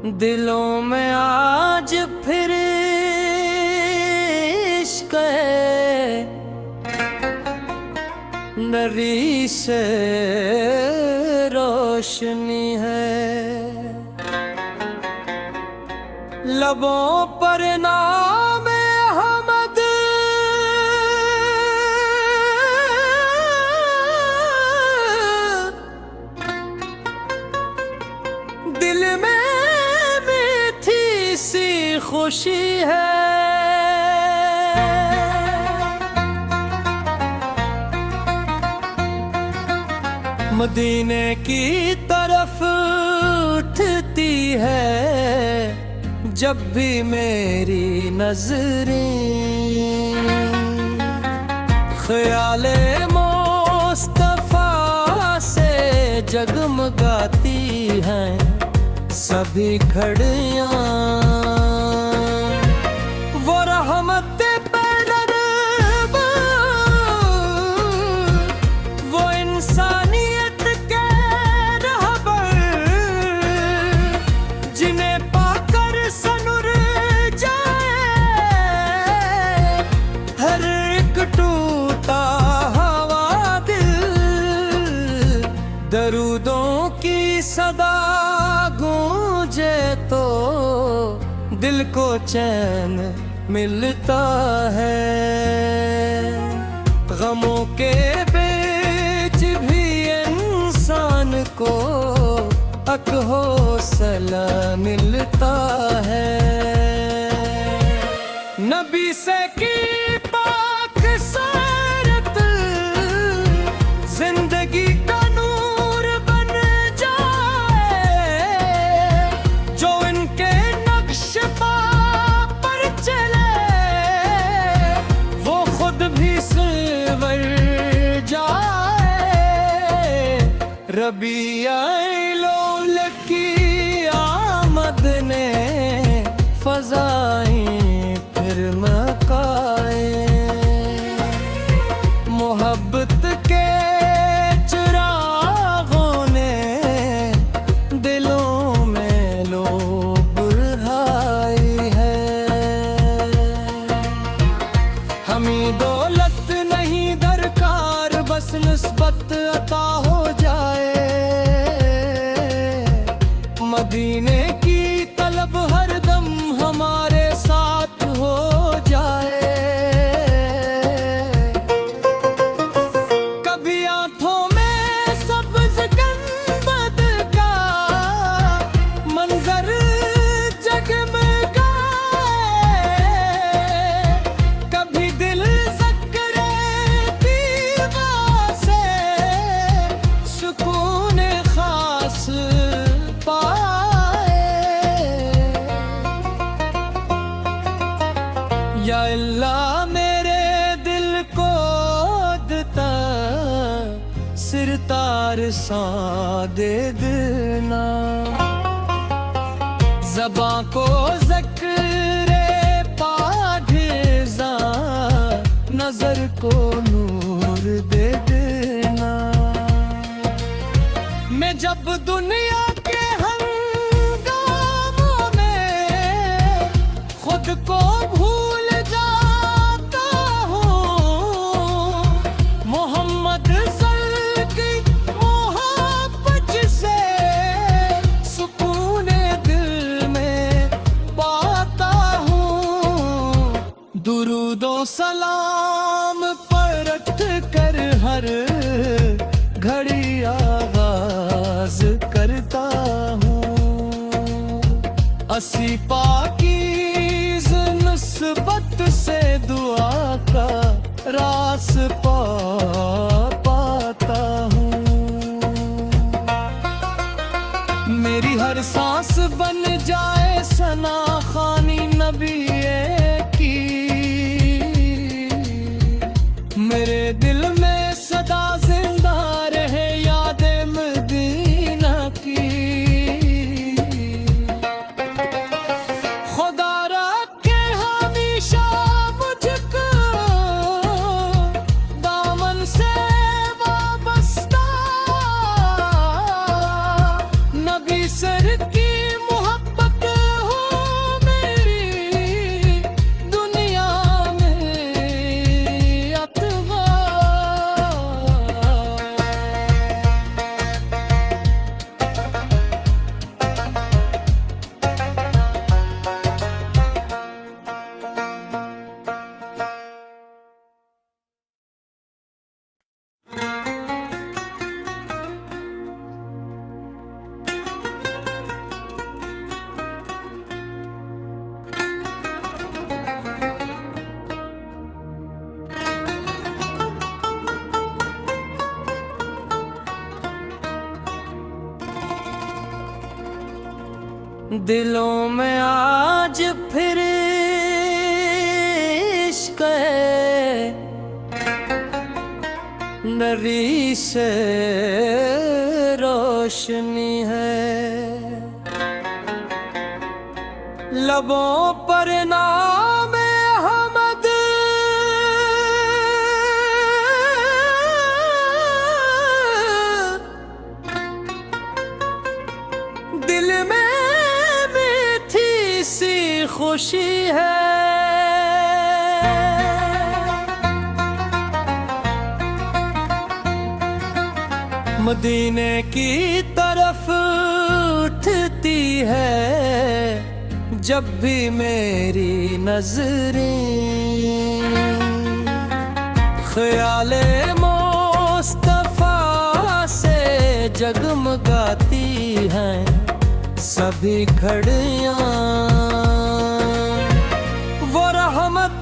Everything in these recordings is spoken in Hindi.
दिलों में आज फिर इश्क है, नरी से रोशनी है। लबों पर नाम अहमद, दिल में मीठी सी खुशी है। मदीने की तरफ उठती है जब भी मेरी नजरें, ख्याले मुस्तफा से जगमगाती हैं सभी घड़ियां। वो रहमत दरूदों की सदा गूंजे तो दिल को चैन मिलता है। गमों के बीच भी इंसान को एक हौसला मिलता है। नबी से की पाक सीरत जिंदगी का रबीउल की आमद ने फज़ाएं फिर मकाए। मोहब्बत के चिरागों ने दिलों में लो बुझाई है। हमें दौलत नहीं दरकार, बस निस्बत अता हो जाए। मदीने की तलब हरदम हमारे साथ हो जाए। कभी आंखों में सब्ज़ गुंबद का मंजर जगमगाए, कभी दिल ज़क्रे तीबा से सुकून खास या अल्लाह मेरे दिल को देता सिरतार सा दे देना। ज़बां को ज़क्रे पाढ़ेज़ा, नजर को नूर दे देना। मैं जब दुनिया के हंगामों में खुद को भूल जाता हूँ, मोहम्मद सल्लल्लाहु की मोहब्बत से सुकून दिल में पाता हूँ। दुरूदो सलाम परख कर हर घड़ी आगाज करता हूँ। असी पाकीज़ निस्बत से दुआ का रास पाता हूँ। मेरी हर सांस बन जाए सना खानी नबी की, मेरे दिल में सदा जिंदा रहे याद मदीना की। खुदा रखे हमेशा मुझको दिलों में आज फिर इश्क है, नरी से रोशनी है। लबों पर नाम अहमद, दिल में मीठी सी खुशी है। मदीने की तरफ उठती है जब भी मेरी नजरें, ख्याले मुस्तफा से जगमगाती हैं सभी घड़ियां। वो रहमत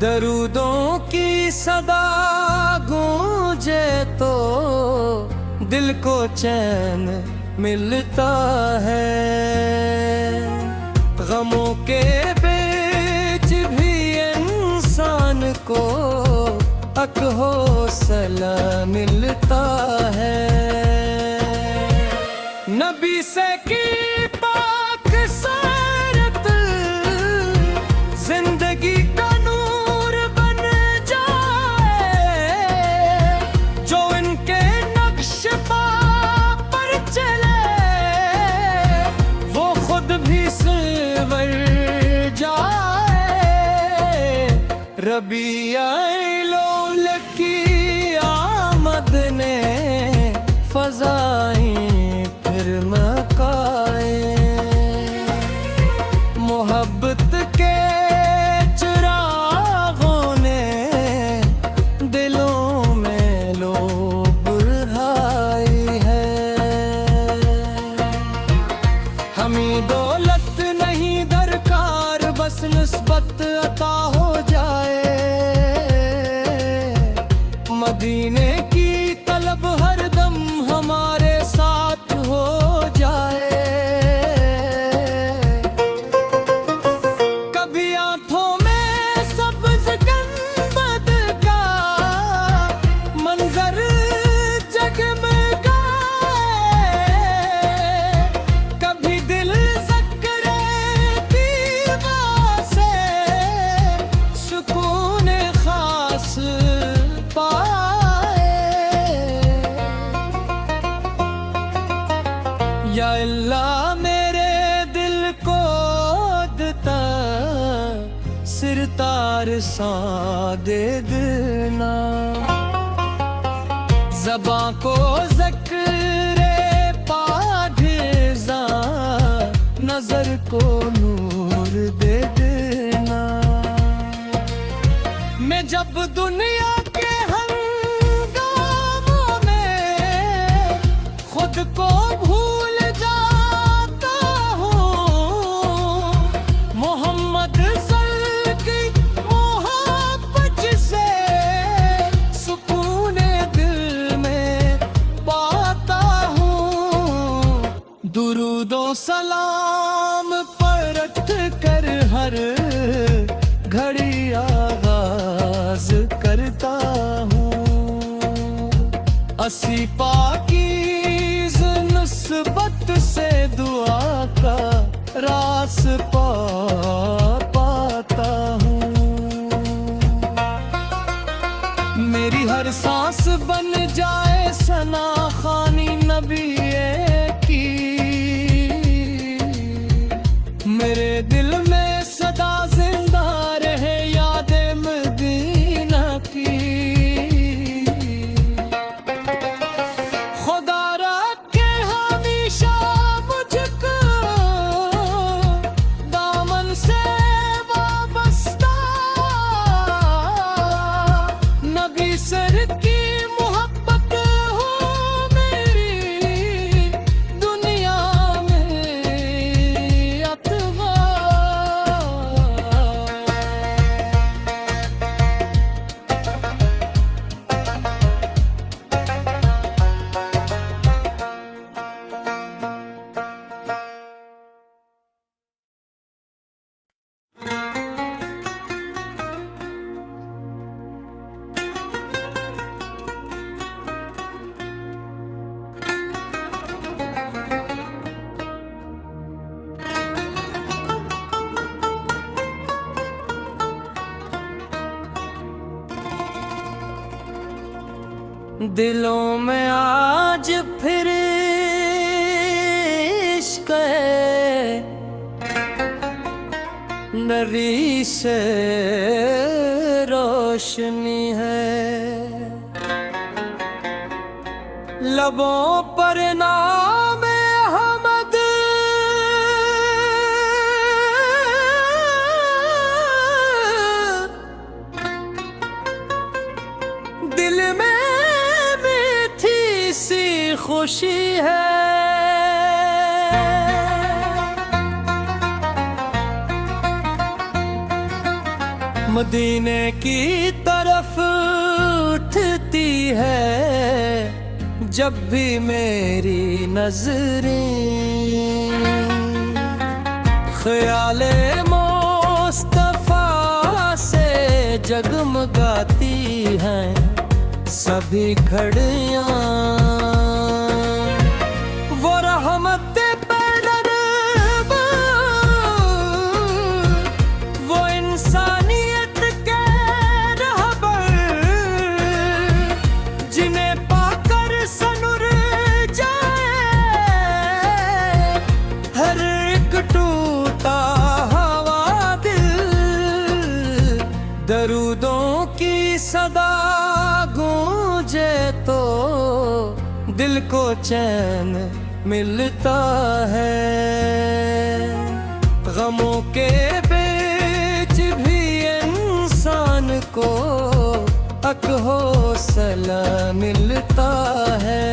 दरूदों की सदा गूंजे तो दिल को चैन मिलता है। गमों के बीच भी इंसान को एक हौसला मिलता है। नबी से की पाक सीरत जिंदगी का रबीउल की आमद ने फज़ाई फिर मकाए। मोहब्बत के चिरागों ने दिलों में लो बुझाई है। हमें दौलत नहीं दरकार, बस निस्बत अता हो जाए। मदीने की तलब हरदम हमारे साथ हो जाए। कभी आंखों में सब्ज़ गुंबद का मंजर जगमगाए, कभी दिल ज़क्रे तीबा से सुकून खास या अल्लाह मेरे दिल को देता सिरतार सा दे देना। ज़बां को ज़िक्रे पाकीज़ा, नजर को नूर दे देना। मैं जब दुनिया के हंगामों में खुद को भूल जाता हूँ, मोहम्मद की मोहब्बत से सुकून दिल में पाता हूँ। दुरूदो सलाम परख कर हर घड़ी आगाज करता हूँ। असी पाकीज़ निस्बत से दुआ का रास पाता हूँ। मेरी हर सांस बन जाए सना खानी नबी की, मेरे दिल में सदा जिंदा रहे याद मदीना की। खुदा रखे हमेशा मुझको दामन से दिलों में आज फिर इश्क है, नरी से रोशनी है। लबों पर नाम अहमद, दिल में मीठी सी खुशी है। मदीने की तरफ उठती है जब भी मेरी नजरें, ख्याले मुस्तफा से जगमगाती हैं सभी घड़ियां। वो रहमत दरूदों की सदा गूंजे तो दिल को चैन मिलता है। गमों के बीच भी इंसान को एक हौसला मिलता है।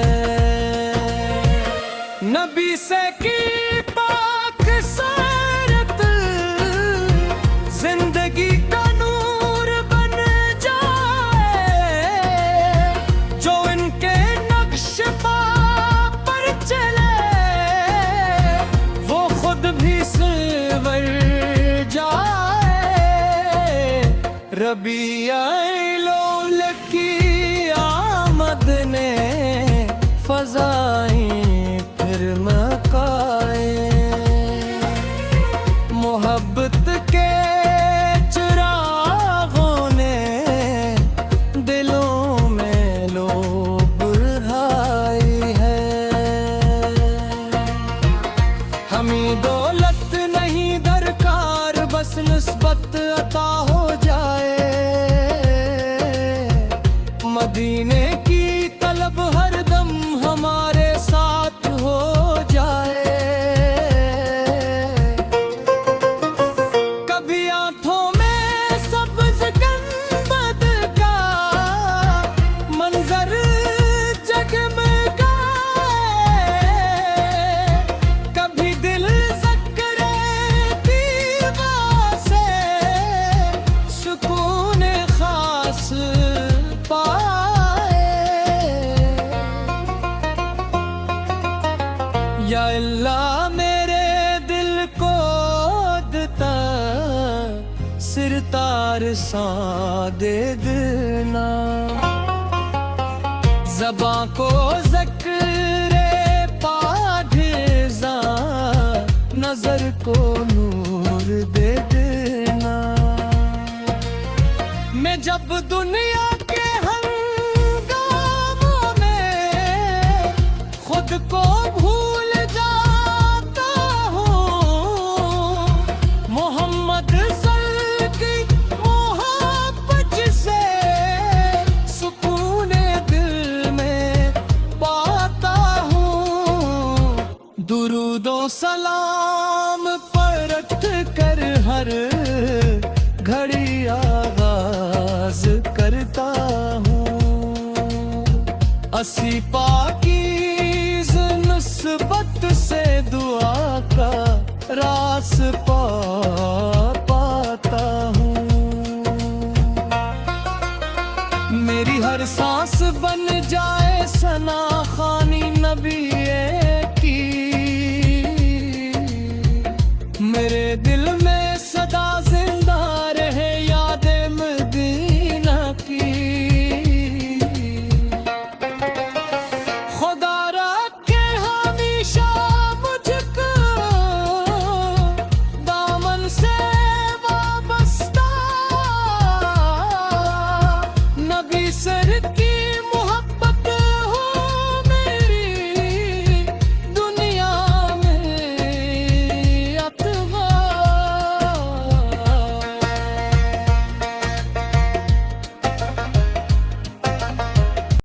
नबी से की पाक सीरत जिंदगी का रबीउल की आमद ने फज़ाई फिर मकाए। मोहब्बत के चिरागों ने दिलों में लो बुझाई है। हमें दौलत नहीं दरकार, बस निस्बत अता हो जाए। मदीने की तलब हरदम हमारे साथ हो जाए। कभी आंखों में सब्ज़ गुंबद का मंजर जगमगाए, कभी दिल ज़क्रे तीबा से सुकून खास या अल्लाह मेरे दिल को देता सिरतार सा दे देना। ज़बां को ज़क्रे पाढ़ेज़ा, नजर को नूर दे देना। मैं जब दुनिया के हंगामों में खुद को भूल दुरूदो सलाम परख कर हर घड़ी आगाज करता हूँ। असी पाकीज़ निस्बत से दुआ का रास पा